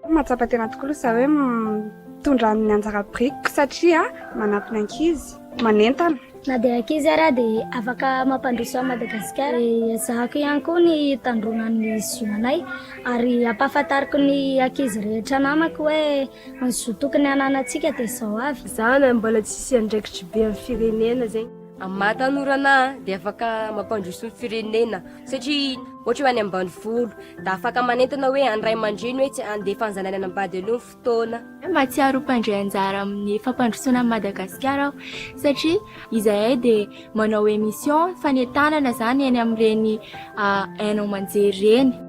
Mahatsapa tena tokoa aloha za hoe mitondra ny anjara biriky satria manampy ny ankizy manentana. Na dia ankizy ara dia afaka mampandroso a Madagasikara. Ezahako ihany koa ny tandronan'ny zonanay ary ampahafantariko ny ankizy rehetra namako hoe zo tokony ananantsika dia izao avy. Zana mbola tsisy andraikitry be amin'ny firenena zegny. Amin'ny mahatanora dia afaka mampandroso ny firenena satria ohatra hoe any ambanivolo da afaka manentana hoe andray aman-dreny hoe tsy andefa ny zanany anambady aloha ny fotoana. Mahatsiaro mpandray anjara amin'ny fampandrosoana Madagasikara aho satria izahay dia manao émission fanentanana zany eny amin'ireny hainao manjery reny.